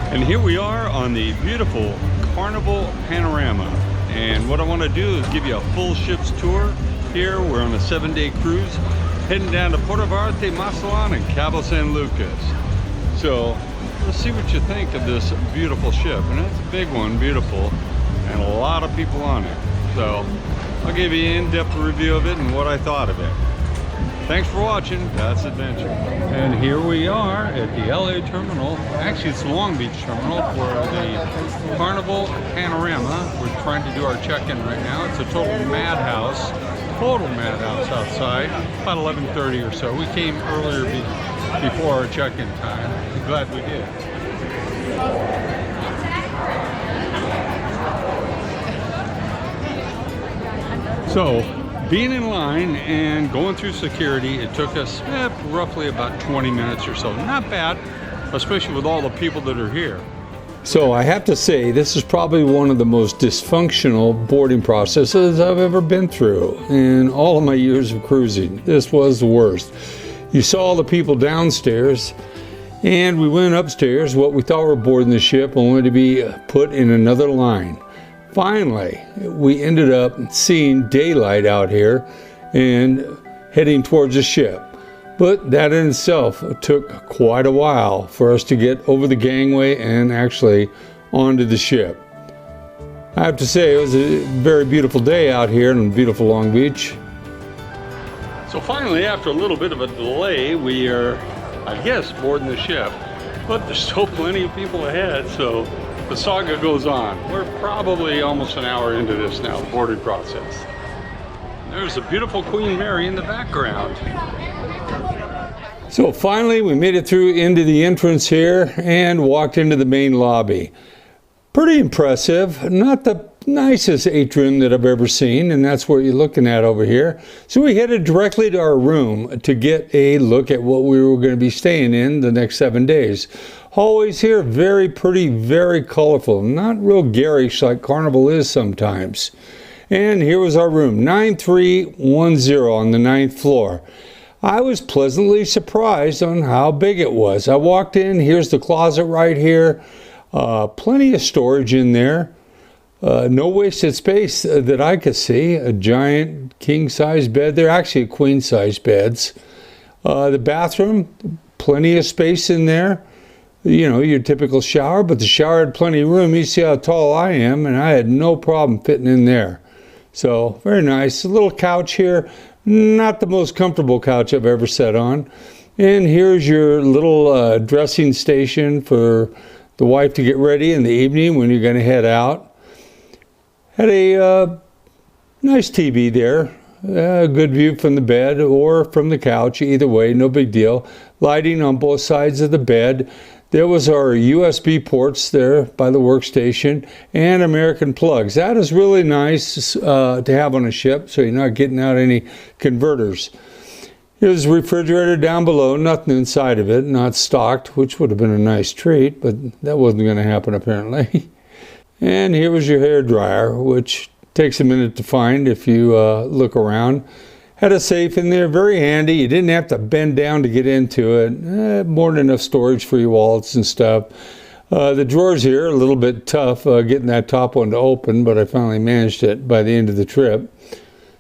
And here we are on the beautiful Carnival Panorama. And what I want to do is give you a full ship's tour. Here we're on a 7-day cruise heading down to Puerto Vallarta, Mazatlán, and Cabo San Lucas. So let's see what you think of this beautiful ship. And it's a big one, beautiful, and a lot of people on it. So I'll give you an in-depth review of it and what I thought of it. Thanks for watching Pat's Adventure. And here we are at the LA terminal. Actually, it's the Long Beach terminal for the Carnival Panorama. We're trying to do our check-in right now. It's a total madhouse outside, about 11:30 or so. We came earlier before our check-in time. I'm glad we did. So, being in line and going through security, it took us roughly about 20 minutes or so. Not bad, especially with all the people that are here. So I have to say, this is probably one of the most dysfunctional boarding processes I've ever been through in all of my years of cruising. This was the worst. You saw all the people downstairs, and we went upstairs, what we thought were boarding the ship, only to be put in another line. Finally, we ended up seeing daylight out here and heading towards the ship. But that in itself took quite a while for us to get over the gangway and actually onto the ship. I have to say, it was a very beautiful day out here in beautiful Long Beach. So finally, after a little bit of a delay, we are, I guess, boarding the ship. But there's still plenty of people ahead, so the saga goes on. We're probably almost an hour into this now, the boarding process. There's a beautiful Queen Mary in the background. So finally, we made it through into the entrance here and walked into the main lobby. Pretty impressive. Not the nicest atrium that I've ever seen, and that's what you're looking at over here. So we headed directly to our room to get a look at what we were going to be staying in the next 7 days. Hallways here, very pretty, very colorful. Not real garish like Carnival is sometimes. And here was our room, 9310 on the 9th floor. I was pleasantly surprised on how big it was. I walked in, here's the closet right here. Plenty of storage in there. No wasted space that I could see. A giant king-size bed. They're actually queen-size beds. The bathroom, plenty of space in there. You know, your typical shower, but the shower had plenty of room. You see how tall I am, and I had no problem fitting in there. So, very nice. A little couch here. Not the most comfortable couch I've ever sat on. And here's your little dressing station for the wife to get ready in the evening when you're going to head out. Had a nice TV there. Good view from the bed or from the couch. Either way, no big deal. Lighting on both sides of the bed. There was our USB ports there by the workstation and American plugs. That is really nice to have on a ship, so you're not getting out any converters. Here's the refrigerator down below, nothing inside of it, not stocked, which would have been a nice treat, but that wasn't going to happen apparently. And here was your hair dryer, which takes a minute to find if you look around. Had a safe in there, very handy. You didn't have to bend down to get into it. More than enough storage for your wallets and stuff. The drawers here, a little bit tough getting that top one to open, but I finally managed it by the end of the trip.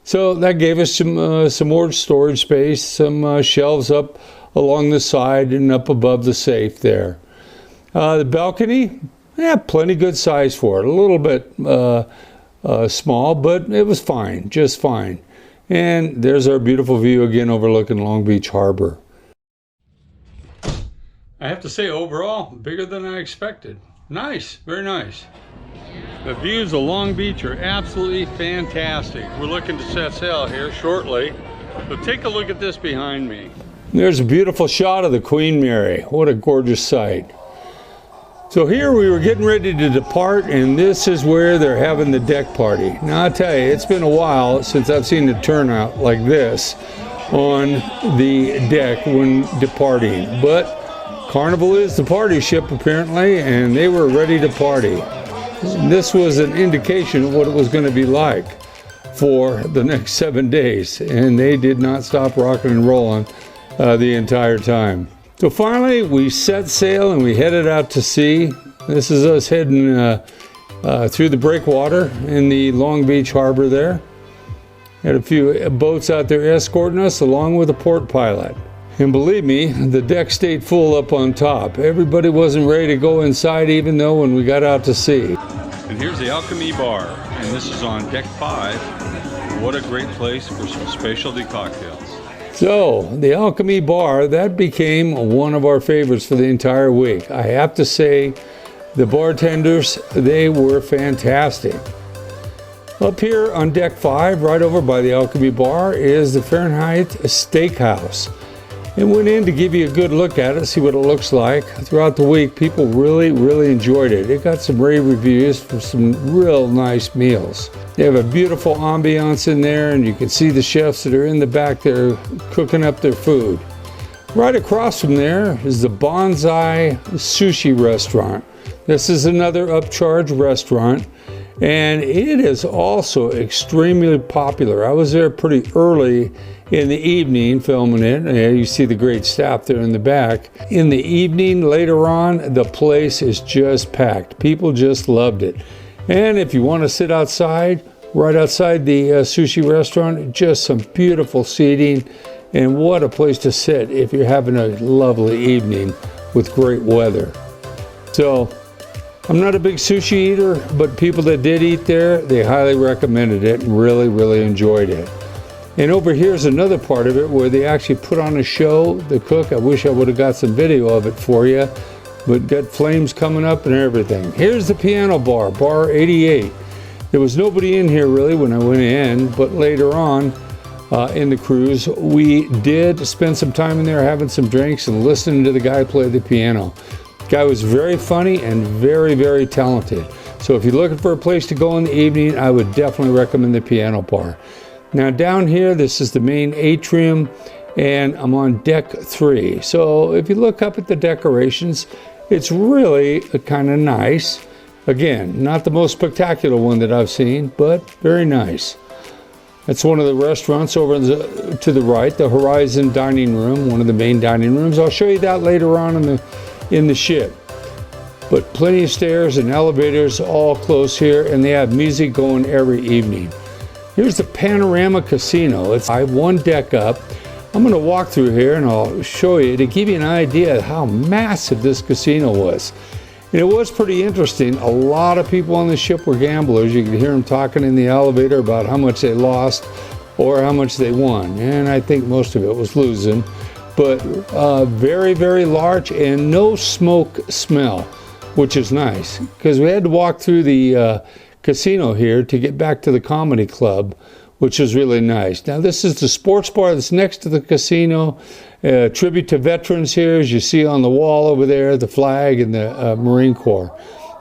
So that gave us some more storage space, some shelves up along the side and up above the safe there. The balcony, plenty good size for it. A little bit small, but it was fine, just fine. And there's our beautiful view again overlooking Long Beach Harbor. I have to say, overall, bigger than I expected. Nice, very nice. The views of Long Beach are absolutely fantastic. We're looking to set sail here shortly. So take a look at this behind me. There's a beautiful shot of the Queen Mary. What a gorgeous sight. So here we were getting ready to depart, and this is where they're having the deck party. Now I tell you, it's been a while since I've seen a turnout like this on the deck when departing. But Carnival is the party ship apparently, and they were ready to party. This was an indication of what it was going to be like for the next 7 days, and they did not stop rocking and rolling the entire time. So finally, we set sail and we headed out to sea. This is us heading through the breakwater in the Long Beach harbor there. Had a few boats out there escorting us along with a port pilot. And believe me, the deck stayed full up on top. Everybody wasn't ready to go inside even though when we got out to sea. And here's the Alchemy Bar, and this is on deck 5. What a great place for some specialty cocktails. So, the Alchemy Bar, that became one of our favorites for the entire week. I have to say, the bartenders, they were fantastic. Up here on deck 5, right over by the Alchemy Bar, is the Fahrenheit Steakhouse. And went in to give you a good look at it, see what it looks like. Throughout the week, people really enjoyed it. It got some rave reviews for some real nice meals. They have a beautiful ambiance in there, and you can see the chefs that are in the back there cooking up their food. Right across from there is the Bonsai Sushi Restaurant. This is another upcharge restaurant, and it is also extremely popular. I was there pretty early in the evening filming it. You see the great staff there in the back. In the evening, later on, the place is just packed. People just loved it. And if you want to sit outside, right outside the sushi restaurant, just some beautiful seating. And what a place to sit if you're having a lovely evening with great weather. So, I'm not a big sushi eater, but people that did eat there, they highly recommended it and really enjoyed it. And over here is another part of it where they actually put on a show, the cook. I wish I would have got some video of it for you, but got flames coming up and everything. Here's the piano bar, bar 88. There was nobody in here really when I went in, but later on in the cruise, we did spend some time in there having some drinks and listening to the guy play the piano. The guy was very funny and very talented. So if you're looking for a place to go in the evening, I would definitely recommend the piano bar. Now down here, this is the main atrium, and I'm on deck 3. So if you look up at the decorations, it's really kind of nice. Again, not the most spectacular one that I've seen, but very nice. That's one of the restaurants over to the right, the Horizon Dining Room, one of the main dining rooms. I'll show you that later on in the ship. But plenty of stairs and elevators all close here, and they have music going every evening. Here's the Panorama Casino. It's one deck up. I'm going to walk through here and I'll show you to give you an idea of how massive this casino was. And it was pretty interesting. A lot of people on the ship were gamblers. You could hear them talking in the elevator about how much they lost or how much they won. And I think most of it was losing. But very large and no smoke smell, which is nice. Because we had to walk through the casino here to get back to the comedy club, which is really nice. Now this is the sports bar that's next to the casino. Tribute to veterans here, as you see on the wall over there, the flag and the Marine Corps.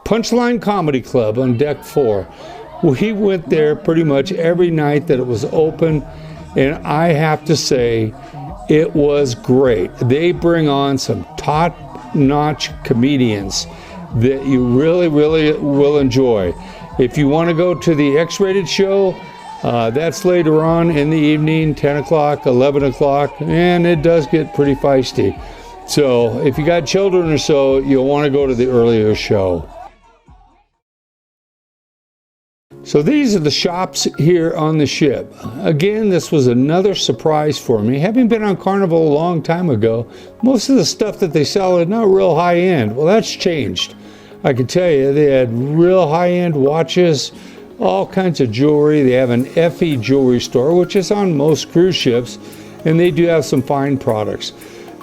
Punchline Comedy Club on deck 4. We went there pretty much every night that it was open, and I have to say it was great. They bring on some top-notch comedians that you really will enjoy. If you want to go to the X-rated show, that's later on in the evening, 10 o'clock, 11 o'clock, and it does get pretty feisty. So if you got children or so, you'll want to go to the earlier show. So these are the shops here on the ship. Again, this was another surprise for me. Having been on Carnival a long time ago, most of the stuff that they sell is not real high-end. Well, that's changed. I can tell you, they had real high-end watches, all kinds of jewelry. They have an FE jewelry store, which is on most cruise ships, and they do have some fine products.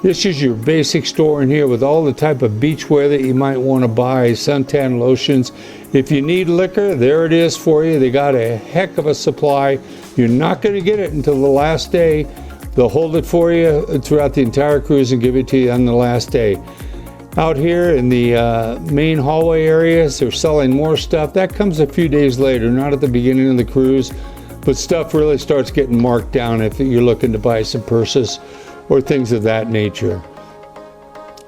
This is your basic store in here with all the type of beachwear that you might want to buy, suntan lotions. If you need liquor, there it is for you. They got a heck of a supply. You're not going to get it until the last day. They'll hold it for you throughout the entire cruise and give it to you on the last day. Out here in the main hallway areas, they're selling more stuff. That comes a few days later, not at the beginning of the cruise, but stuff really starts getting marked down if you're looking to buy some purses or things of that nature.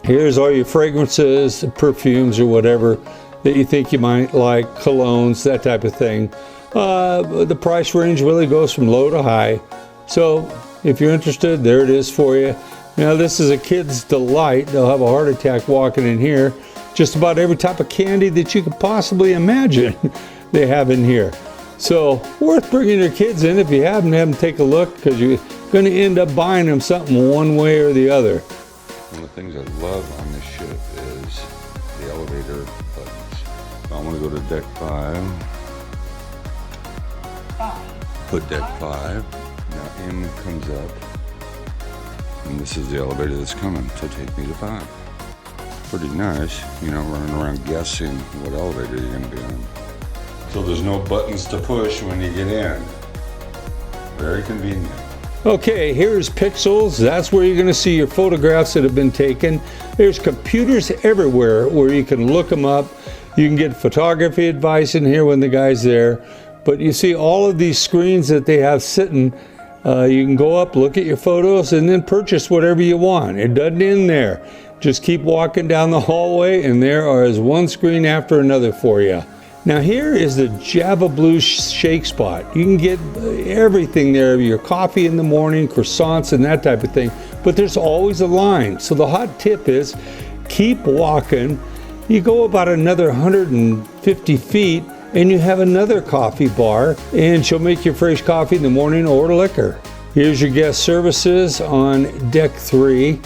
Here's all your fragrances, perfumes, or whatever that you think you might like, colognes, that type of thing. The price range really goes from low to high. So if you're interested, there it is for you. Now this is a kid's delight. They'll have a heart attack walking in here. just about every type of candy that you could possibly imagine they have in here. So worth bringing your kids in if you haven't, have them take a look, because you're going to end up buying them something one way or the other. One of the things I love on this ship is the elevator buttons. I want to go to deck 5. Put deck 5. Now M comes up. And this is the elevator that's coming to take me to 5. Pretty nice, you know, running around guessing what elevator you're going to be on. So there's no buttons to push when you get in. Very convenient. Okay, here's Pixels. That's where you're going to see your photographs that have been taken. There's computers everywhere where you can look them up. You can get photography advice in here when the guy's there. But you see all of these screens that they have sitting. You can go up, look at your photos, and then purchase whatever you want. It doesn't end there. Just keep walking down the hallway, and there is one screen after another for you. Now here is the Java Blue Shake Spot. You can get everything there, your coffee in the morning, croissants and that type of thing, but there's always a line. So the hot tip is keep walking. You go about another 150 feet and you have another coffee bar, and she'll make you fresh coffee in the morning or liquor. Here's your guest services on deck 3.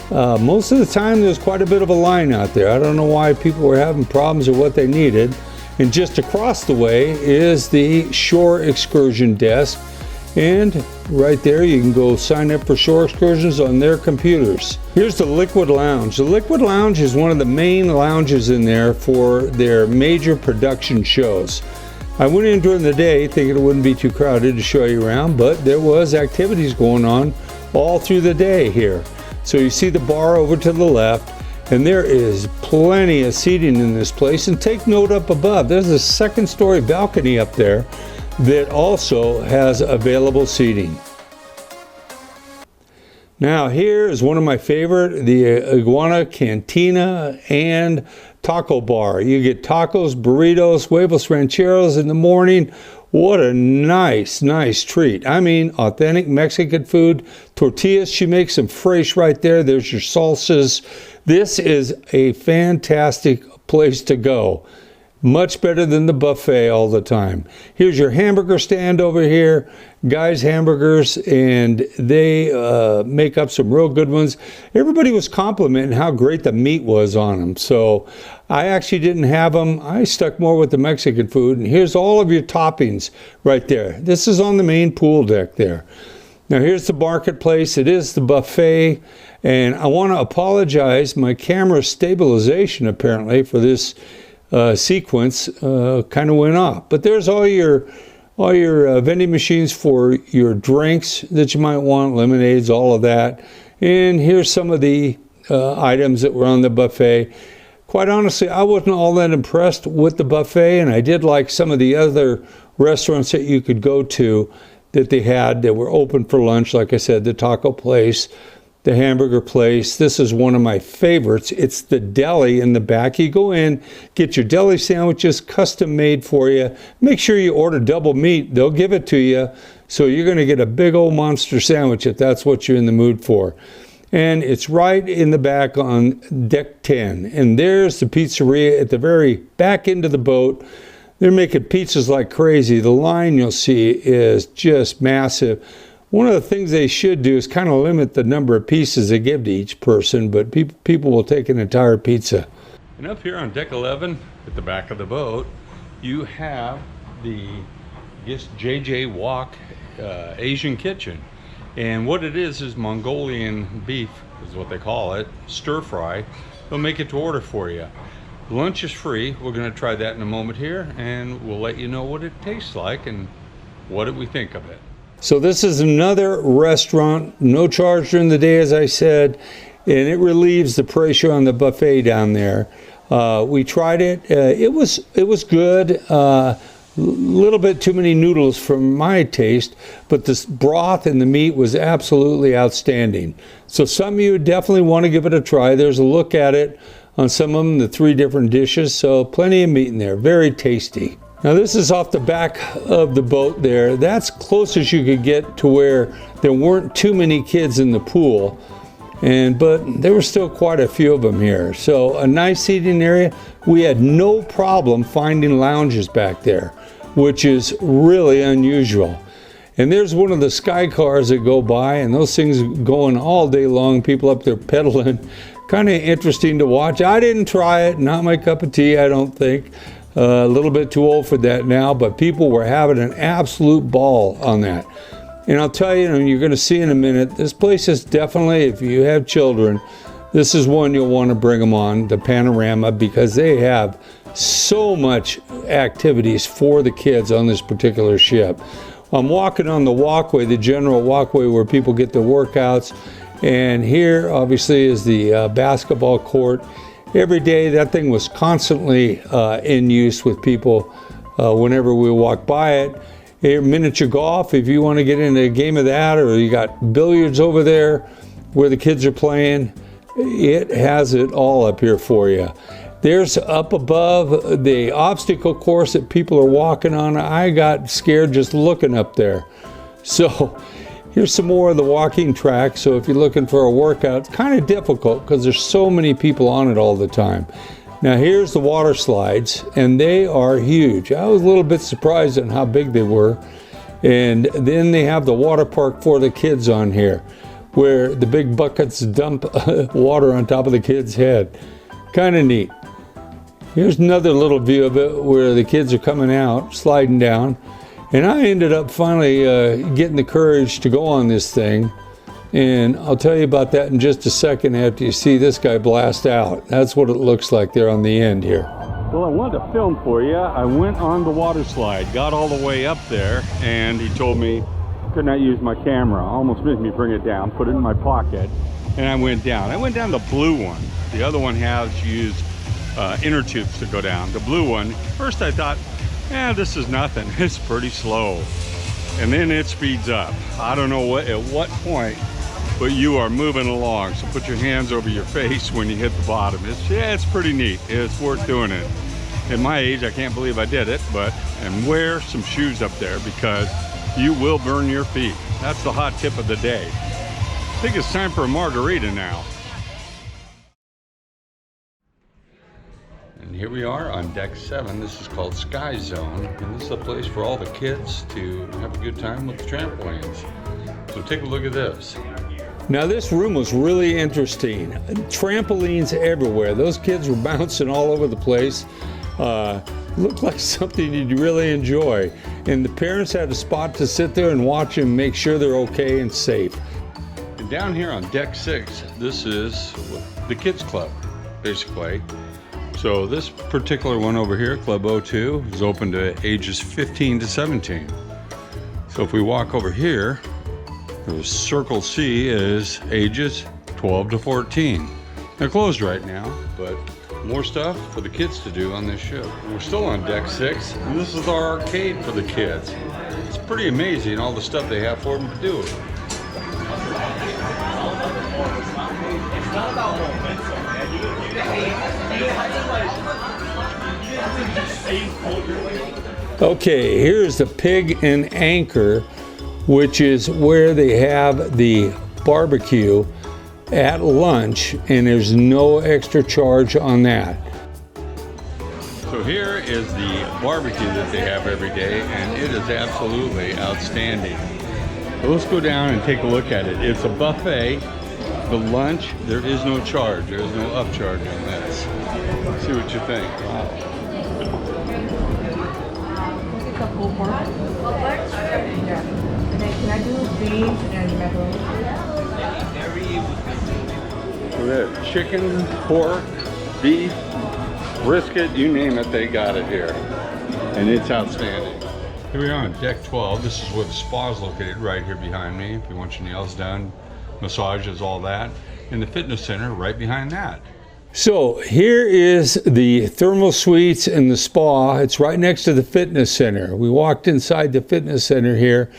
Most of the time there's quite a bit of a line out there. I don't know why people were having problems or what they needed. And just across the way is the shore excursion desk. And right there you can go sign up for shore excursions on their computers. Here's the Liquid Lounge. The Liquid Lounge is one of the main lounges in there for their major production shows. I went in during the day thinking it wouldn't be too crowded to show you around, but there was activities going on all through the day here. So you see the bar over to the left, and there is plenty of seating in this place. And take note up above, there's a second-story balcony up there that also has available seating. Now here is one of my favorite, the Iguana Cantina and Taco Bar. You get tacos, burritos, huevos rancheros in the morning. What a nice treat. I mean, authentic Mexican food. Tortillas, she makes them fresh right there. There's your salsas. This is a fantastic place to go. Much better than the buffet all the time. Here's your hamburger stand over here. Guys Hamburgers, and they make up some real good ones. Everybody was complimenting how great the meat was on them. So I actually didn't have them. I stuck more with the Mexican food. And here's all of your toppings right there. This is on the main pool deck there. Now here's the marketplace. It is the buffet. And I want to apologize. My camera stabilization apparently for this sequence kind of went off. But there's all your vending machines for your drinks that you might want, lemonades, all of that. And here's some of the items that were on the buffet. Quite honestly, I wasn't all that impressed with the buffet, and I did like some of the other restaurants that you could go to that they had that were open for lunch. Like I said, the taco place, the hamburger place. This is one of my favorites. It's the deli in the back. You go in, get your deli sandwiches custom made for you. Make sure you order double meat. They'll give it to you. So you're going to get a big old monster sandwich if that's what you're in the mood for. And it's right in the back on deck 10. And there's the pizzeria at the very back end of the boat. They're making pizzas like crazy. The line you'll see is just massive. One of the things they should do is kind of limit the number of pieces they give to each person, but people will take an entire pizza. And up here on deck 11, at the back of the boat, you have the JJ Wok Asian kitchen. And what it is Mongolian beef, is what they call it, stir fry. They'll make it to order for you. Lunch is free. We're going to try that in a moment here, and we'll let you know what it tastes like and what we think of it. So this is another restaurant, no charge during the day, as I said, and it relieves the pressure on the buffet down there. We tried it. It was good. Little bit too many noodles for my taste, but this broth and the meat was absolutely outstanding. So some of you definitely want to give it a try. There's a look at it on some of them, the 3 different dishes. So plenty of meat in there, very tasty. Now this is off the back of the boat there. That's close as you could get to where there weren't too many kids in the pool. But there were still quite a few of them here. So a nice seating area. We had no problem finding lounges back there, which is really unusual. And there's one of the sky cars that go by, and those things going all day long, people up there pedaling. Kind of interesting to watch. I didn't try it, not my cup of tea, I don't think. A little bit too old for that now, but people were having an absolute ball on that. And I'll tell you, and you're going to see in a minute, this place is definitely, if you have children, this is one you'll want to bring them on, the Panorama, because they have so much activities for the kids on this particular ship. I'm walking on the walkway, the general walkway where people get their workouts, and here obviously is the basketball court. Every day that thing was constantly in use with people whenever we walk by it. Miniature golf, if you want to get into a game of that, or you got billiards over there where the kids are playing, it has it all up here for you. There's up above the obstacle course that people are walking on. I got scared just looking up there. So here's some more of the walking track. So if you're looking for a workout, it's kind of difficult because there's so many people on it all the time. Now here's the water slides, and they are huge. I was a little bit surprised at how big they were. And then they have the water park for the kids on here, where the big buckets dump water on top of the kid's head. Kind of neat. Here's another little view of it where the kids are coming out, sliding down. And I ended up finally getting the courage to go on this thing. And I'll tell you about that in just a second after you see this guy blast out. That's what it looks like there on the end here. Well, I wanted to film for you. I went on the water slide, got all the way up there, and he told me I could not use my camera. Almost made me bring it down, put it in my pocket, and I went down. I went down the blue one. The other one has used inner tubes to go down. The blue one, first I thought, this is nothing. It's pretty slow. And then it speeds up. I don't know at what point, but you are moving along. So put your hands over your face when you hit the bottom. It's pretty neat. It's worth doing it. At my age, I can't believe I did it, and wear some shoes up there because you will burn your feet. That's the hot tip of the day. I think it's time for a margarita now. And here we are on deck 7. This is called Sky Zone, and this is a place for all the kids to have a good time with the trampolines. So take a look at this. Now this room was really interesting. Trampolines everywhere. Those kids were bouncing all over the place. Looked like something you'd really enjoy. And the parents had a spot to sit there and watch them, make sure they're okay and safe. And down here on deck 6, this is the kids club, basically. So this particular one over here, Club 02, is open to ages 15 to 17. So if we walk over here, the Circle C is ages 12 to 14. They're closed right now, but more stuff for the kids to do on this ship. We're still on deck 6, and this is our arcade for the kids. It's pretty amazing all the stuff they have for them to do. Okay, here's the Pig and Anchor, which is where they have the barbecue at lunch, and there's no extra charge on that. So here is the barbecue that they have every day, and it is absolutely outstanding. So let's go down and take a look at it. It's a buffet. The lunch, there is no charge. There is no upcharge on this. Let's see what you think. Wow. Can I do beans and macaroni? So there, chicken, pork, beef, brisket, you name it, they got it here. And it's outstanding. Here we are on deck 12. This is where the spa is located, right here behind me. If you want your nails done, massages, all that. And the fitness center right behind that. So here is the thermal suites and the spa. It's right next to the fitness center. We walked inside the fitness center here,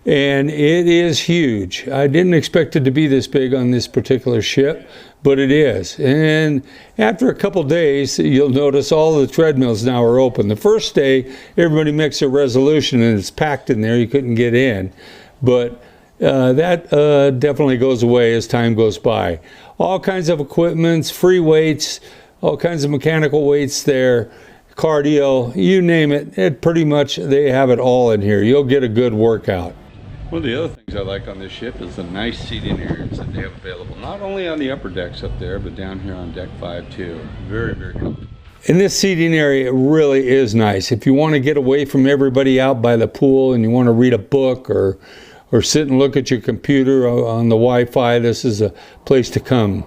and it is huge. I didn't expect it to be this big on this particular ship, but it is. And after a couple days, you'll notice all the treadmills now are open. The first day, everybody makes a resolution and it's packed in there. You couldn't get in. But that definitely goes away as time goes by. All kinds of equipments, free weights, all kinds of mechanical weights there, cardio, you name it, pretty much they have it all in here. You'll get a good workout. One of the other things I like on this ship is the nice seating areas that they have available, not only on the upper decks up there, but down here on deck 5 too. Very, very comfortable. And this seating area really is nice. If you want to get away from everybody out by the pool and you want to read a book or sit and look at your computer on the Wi-Fi, this is a place to come.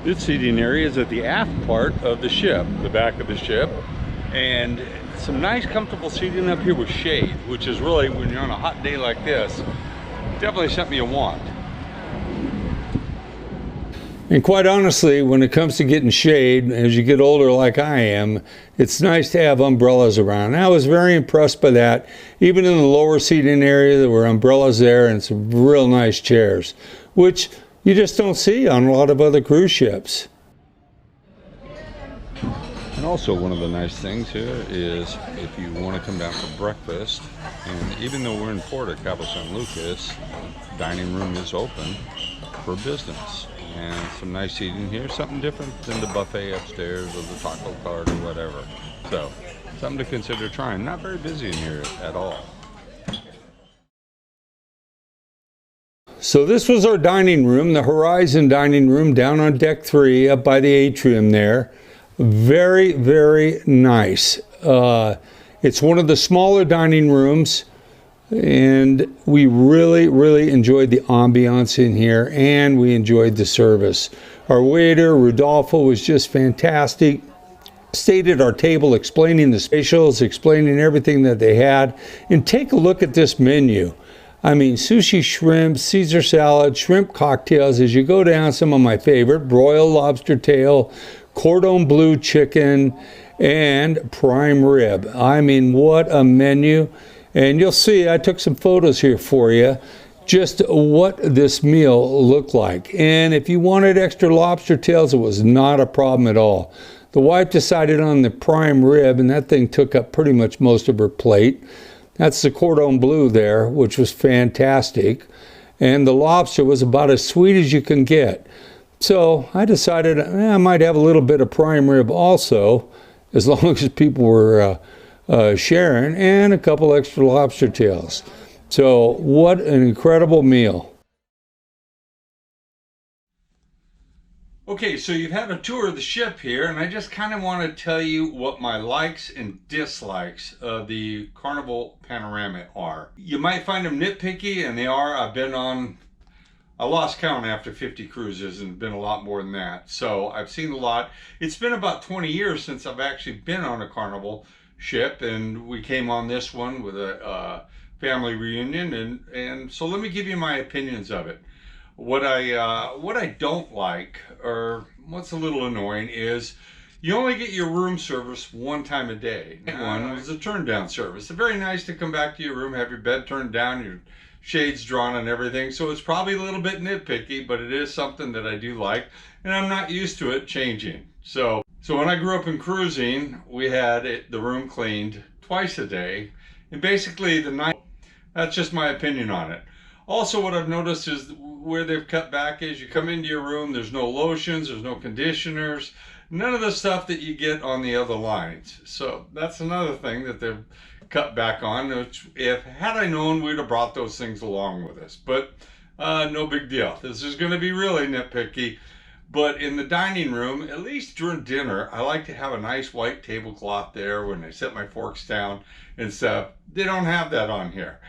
This seating area is at the aft part of the ship, the back of the ship, and some nice comfortable seating up here with shade, which is really, when you're on a hot day like this, definitely something you want. And quite honestly, when it comes to getting shade, as you get older like I am, it's nice to have umbrellas around. And I was very impressed by that. Even in the lower seating area, there were umbrellas there and some real nice chairs, which you just don't see on a lot of other cruise ships. And also one of the nice things here is if you want to come down for breakfast, and even though we're in port at Cabo San Lucas, the dining room is open for business. And some nice seating here, something different than the buffet upstairs or the taco cart or whatever. So, something to consider trying. Not very busy in here at all. So this was our dining room, the Horizon dining room down on deck 3 up by the atrium there. Very, very nice. It's one of the smaller dining rooms, and we really enjoyed the ambiance in here, and we enjoyed the service. Our waiter, Rodolfo, was just fantastic. Stayed at our table explaining the specials, explaining everything that they had. And take a look at this menu. I mean, sushi shrimp, Caesar salad, shrimp cocktails. As you go down, some of my favorite, broiled lobster tail, cordon bleu chicken, and prime rib. I mean, what a menu. And you'll see, I took some photos here for you, just what this meal looked like. And if you wanted extra lobster tails, it was not a problem at all. The wife decided on the prime rib, and that thing took up pretty much most of her plate. That's the cordon bleu there, which was fantastic. And the lobster was about as sweet as you can get. So I decided I might have a little bit of prime rib also, as long as people were sharing, and a couple extra lobster tails. So what an incredible meal. Okay, so you've had a tour of the ship here, and I just kind of want to tell you what my likes and dislikes of the Carnival Panorama are. You might find them nitpicky, and they are. I lost count after 50 cruises, and been a lot more than that. So I've seen a lot. It's been about 20 years since I've actually been on a Carnival ship, and we came on this one with a family reunion, and so let me give you my opinions of it. What I don't like, or what's a little annoying, is you only get your room service one time a day. One was a turn down service. It's very nice to come back to your room, have your bed turned down, your shades drawn and everything. So it's probably a little bit nitpicky, but it is something that I do like, and I'm not used to it changing. So when I grew up in cruising, we had the room cleaned twice a day, and basically the night. That's just my opinion on it. Also, what I've noticed is where they've cut back is you come into your room, there's no lotions, there's no conditioners, none of the stuff that you get on the other lines. So that's another thing that they've cut back on, which if had I known, we'd have brought those things along with us. But no big deal. This is going to be really nitpicky. But in the dining room, at least during dinner, I like to have a nice white tablecloth there when I set my forks down and stuff. They don't have that on here.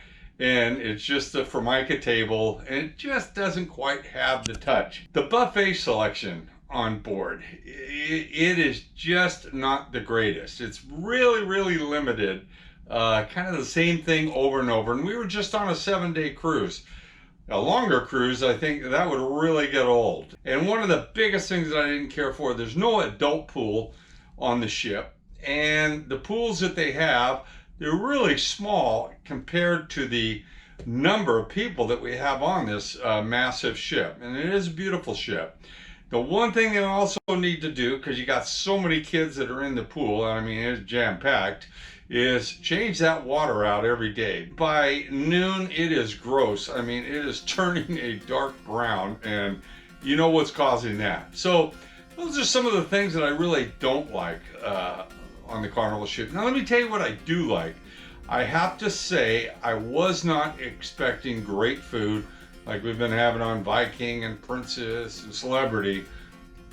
And it's just a Formica table, and it just doesn't quite have the touch. The buffet selection on board, it is just not the greatest. It's really limited. Kind of the same thing over and over. And we were just on a 7-day cruise. A longer cruise, I think that would really get old. And one of the biggest things that I didn't care for, there's no adult pool on the ship. And the pools that they have, they're really small compared to the number of people that we have on this massive ship. And it is a beautiful ship. The one thing they also need to do, because you got so many kids that are in the pool, I mean, it's jam-packed, is change that water out every day. By noon, it is gross. I mean, it is turning a dark brown, and you know what's causing that. So those are some of the things that I really don't like on the Carnival ship. Now let me tell you what I do like. I have to say, I was not expecting great food like we've been having on Viking and Princess and Celebrity,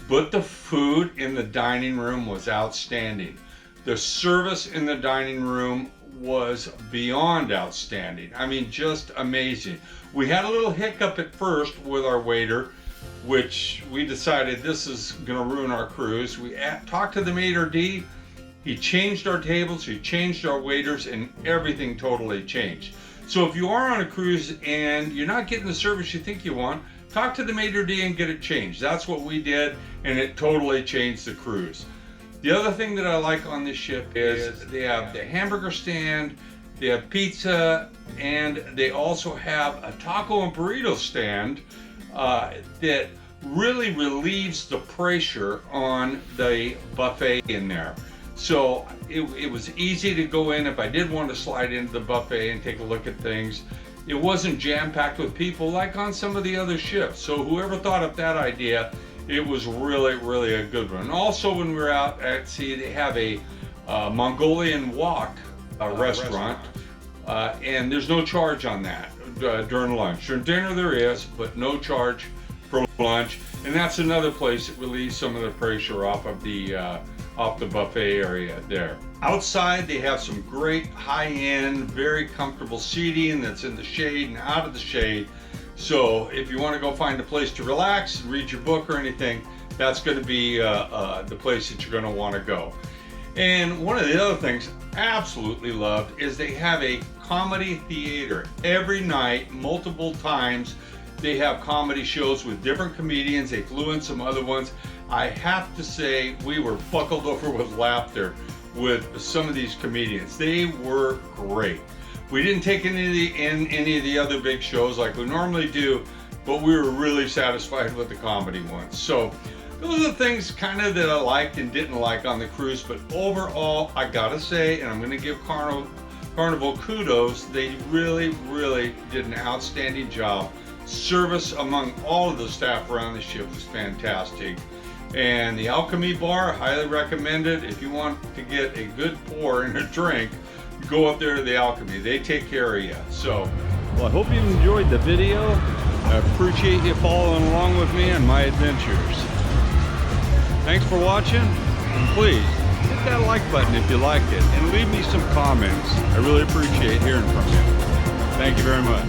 but the food in the dining room was outstanding. The service in the dining room was beyond outstanding. I mean, just amazing. We had a little hiccup at first with our waiter, which we decided this is gonna ruin our cruise. We talked to the maitre d'. He changed our tables, he changed our waiters, and everything totally changed. So if you are on a cruise and you're not getting the service you think you want, talk to the maitre d' and get it changed. That's what we did, and it totally changed the cruise. The other thing that I like on this ship is they have the hamburger stand, they have pizza, and they also have a taco and burrito stand that really relieves the pressure on the buffet in there. So it was easy to go in if I did want to slide into the buffet and take a look at things. It wasn't jam-packed with people like on some of the other ships. So whoever thought up that idea, it was really, really a good one. Also, when we were out at sea, they have a Mongolian wok restaurant, and there's no charge on that during lunch. During dinner there is, but no charge for lunch. And that's another place that relieves some of the pressure off the buffet area there. Outside, they have some great high-end, very comfortable seating that's in the shade and out of the shade. So if you want to go find a place to relax, read your book or anything, that's going to be the place that you're going to want to go. And one of the other things I absolutely loved is they have a comedy theater. Every night, multiple times, they have comedy shows with different comedians. They flew in some other ones. I have to say, we were buckled over with laughter with some of these comedians. They were great. We didn't take any of the other big shows like we normally do, but we were really satisfied with the comedy ones. So those are the things kind of that I liked and didn't like on the cruise. But overall, I gotta say, and I'm gonna give Carnival kudos, they really, really did an outstanding job. Service among all of the staff around the ship was fantastic. And the Alchemy Bar, highly recommended. If you want to get a good pour in a drink, go up there to the Alchemy. They take care of you. So, well, I hope you enjoyed the video. I appreciate you following along with me on my adventures. Thanks for watching, and please hit that like button if you liked it, and leave me some comments. I really appreciate hearing from you. Thank you very much.